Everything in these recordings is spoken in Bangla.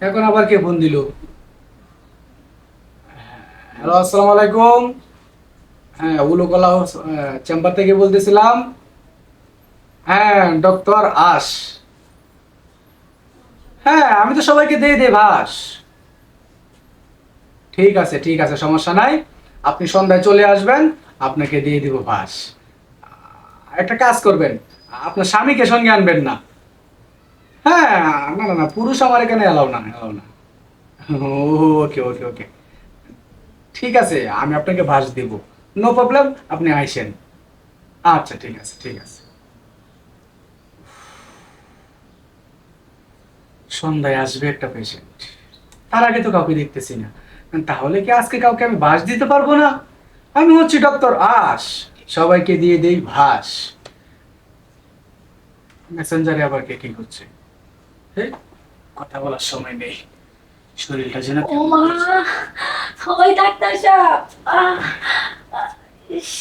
এখন আবার কে ফোন দিল? হ্যালো, আসসালামু আলাইকুম। হ্যাঁ, উলুকলা চেম্বার থেকে বলতেছিলাম। হ্যাঁ, ডক্টর আশ। হ্যাঁ, আমি তো সবাইকে দিয়ে দিই ভাস। ঠিক আছে, ঠিক আছে, সমস্যা নাই। আপনি সন্ধ্যায় চলে আসবেন, আপনাকে দিয়ে দিব ভাস। একটা কাজ করবেন, আপনার স্বামীকে সঙ্গে আনবেন না। হ্যাঁ, না না না, পুরুষ আমার এখানে এলাও না, এলাও না। ওকে ওকে ওকে, ঠিক আছে, আমি আপনাকে ভাস দিব। নো প্রবলেম, আপনি আইসেন। আচ্ছা, ঠিক আছে, ঠিক আছে। সন্ধ্যায় আসবে একটা পেশেন্ট, তার আগে তো কাউকে দেখতেছি না। তাহলে কি আজকে কাউকে আমি ভাস দিতে পারবো না? আমি হচ্ছি ডক্টর আশ, সবাইকে দিয়ে দেই ভাস। মেসেঞ্জারে আবার কে কি করছে? হেই, কথা বলার সময় নেই, শরীরটা যেন ও কেমন মা, করছে। ওই ডাক্তার সাহেব। আহ, ইস,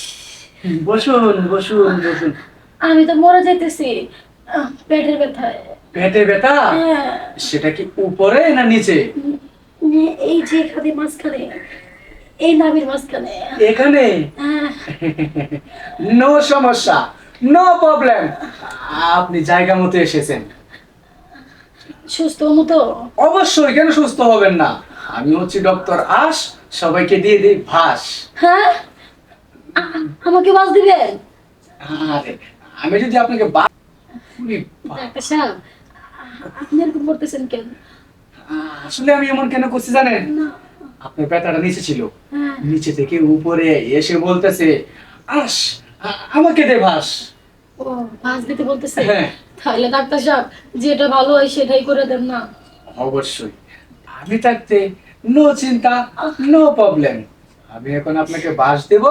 বসুন বসুন বসুন। আমি তো মরে যাইতেছি পেটের ব্যথায়। পেটে ব্যথা? হ্যাঁ, সেটা কি উপরে না নিচে? এই যে এখানে মাঝখানে, এই নাভির মাঝখানে। এখানে? হ্যাঁ, নো সমস্যা, নো প্রবলেম, আপনি জায়গা মতো এসেছেন। সুস্থ মতো। অবশ্যই, কেন সুস্থ হবেন না? আমি হচ্ছি ডক্টর আশ, সবাইকে দিয়ে দিই ভাস। হ্যাঁ, আমাকে বাস দিবেন? আরে, আমি যদি আপনাকে উনি ডাক্তার সাহেব, আপনি এরকম করতেছেন কেন? আসলে আমি এমন কেন করছি জানেন? না। আপনার ব্যথাটা নিচে ছিল, হ্যাঁ। নিচে থেকে উপরে এসে বলতেছে আস, আমাকে দে ভাস। ও, বাস দিতে বলতেছে? হ্যাঁ। তাহলে ডাক্তার সাহেব, যেটা ভালো হয় সেটাই করে দেন না। অবশ্যই, আমি থাকতে নো চিন্তা, নো প্রবলেম। আমি এখন আপনাকে বাস দেব,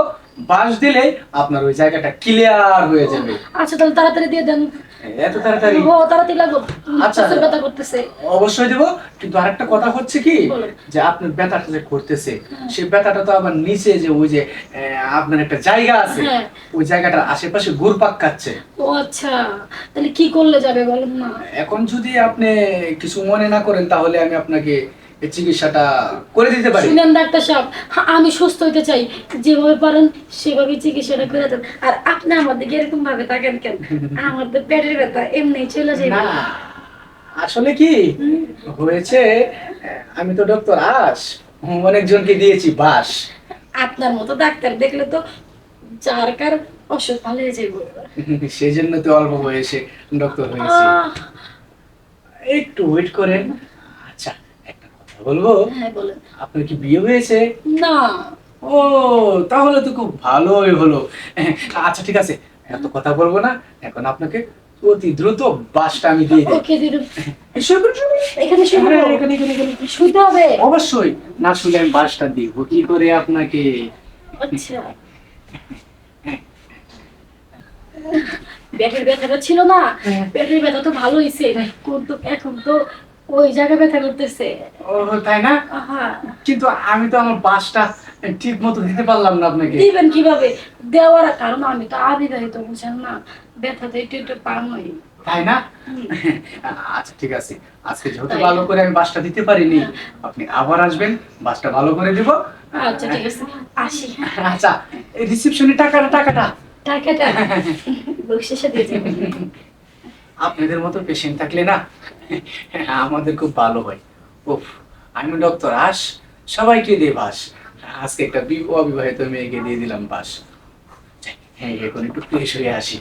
বাস দিলে আপনার ওই জায়গাটা ক্লিয়ার হয়ে যাবে। আচ্ছা, তাহলে তাড়াতাড়ি দিয়ে দেন। এত তাড়াতাড়ি? ও, তাড়াতাড়ি লাগো। আচ্ছা, প্রচুর ব্যথা করতেছে। অবশ্যই দেব। কিন্তু আরেকটা কথা হচ্ছে কি, বলুন। যে আপনার ব্যথাটা যে করতেছে, সেই ব্যথাটা তো আবার নিচে যে ওই যে আপনার একটা জায়গা আছে, হ্যাঁ। ওই জায়গাটার আশেপাশে ঘুরপাক খাচ্ছে। ও আচ্ছা, তাহলে কি করলে যাবে বলেন না? এখন যদি আপনি কিছু মনে না করেন, তাহলে আমি আপনাকে এই চিকিৎসাটা করে দিতে পারি। শুনেন ডাক্তার সাহেব, আমি সুস্থ হতে চাই, যেভাবে পারেন সেভাবে চিকিৎসাটা করে দেন। আর আপনি আমার দিকে এরকম ভাবে তাকেন কেন? আমার তো পেটের ব্যথা এমনি চলে যাবে। না, আসলে কি হয়েছে, আমি তো ডক্টর আশ, অনেকজনকে দিয়েছি বাস। আপনার মতো ডাক্তার দেখলে তো যার কার অসুখ ভালো হয়ে যাবে। সেই জন্য তো অল্প বয়সে ডক্টর হয়েছি। আহ, একটু ওয়েট করেন। আচ্ছা, একটা কথা বলবো, হ্যাঁ বলেন। আপনার কি বিয়ে হয়েছে? না। ও, তাহলে তো খুব ভালোই হলো। আচ্ছা, ঠিক আছে, এত কথা বলবো না, এখন আপনাকে অতি দ্রুত বাসটা আমি দিয়ে দিই। ওকে দিদি, শুয়ে পড়ুন, শুয়ে পড়ুন। এখানে শুয়ে হ্যাঁ, পড়বো? এখানে এখানে এখানে। শুতে হবে? অবশ্যই, না শুলে আমি বাসটা দিব কি করে আপনাকে? আচ্ছা, পেটের ব্যথাটা ছিল না, পেটের ব্যথা তো ভালো হয়েছে, কিন্তু এখন তো ওই জায়গায় ব্যথা করতেছে। ও, তাই না? হ্যাঁ। কিন্তু আমি তো আমার বাসটা ঠিক মতো দিতে পারলাম না আপনাকে। দিবেন কিভাবে? দেওয়ার কারণ আমি তো আবিবাহিত, বুঝেন না, ব্যথা তো একটু একটু পামই। তাই না? আচ্ছা, ঠিক আছে, আজকে যেহেতু ভালো করে আমি বাসটা দিতে পারিনি, আপনি আবার আসবেন, বাসটা ভালো করে দিব। আচ্ছা ঠিক আছে, আসি। আচ্ছা, এই রিসেপশনে টাকাটা টাকাটা টাকাটা বকশিসে দিয়ে যাবেন। আপনাদের মতো পেশেন্ট থাকলে না আমাদের খুব ভালো হয়। উফ, আমি ডক্টর আশ, সবাইকে দিয়ে বাস। আজকে একটা অবিবাহিত মেয়েকে দিয়ে দিলাম বাস। হ্যাঁ, এখন একটু ফ্রেশ হয়ে আসি।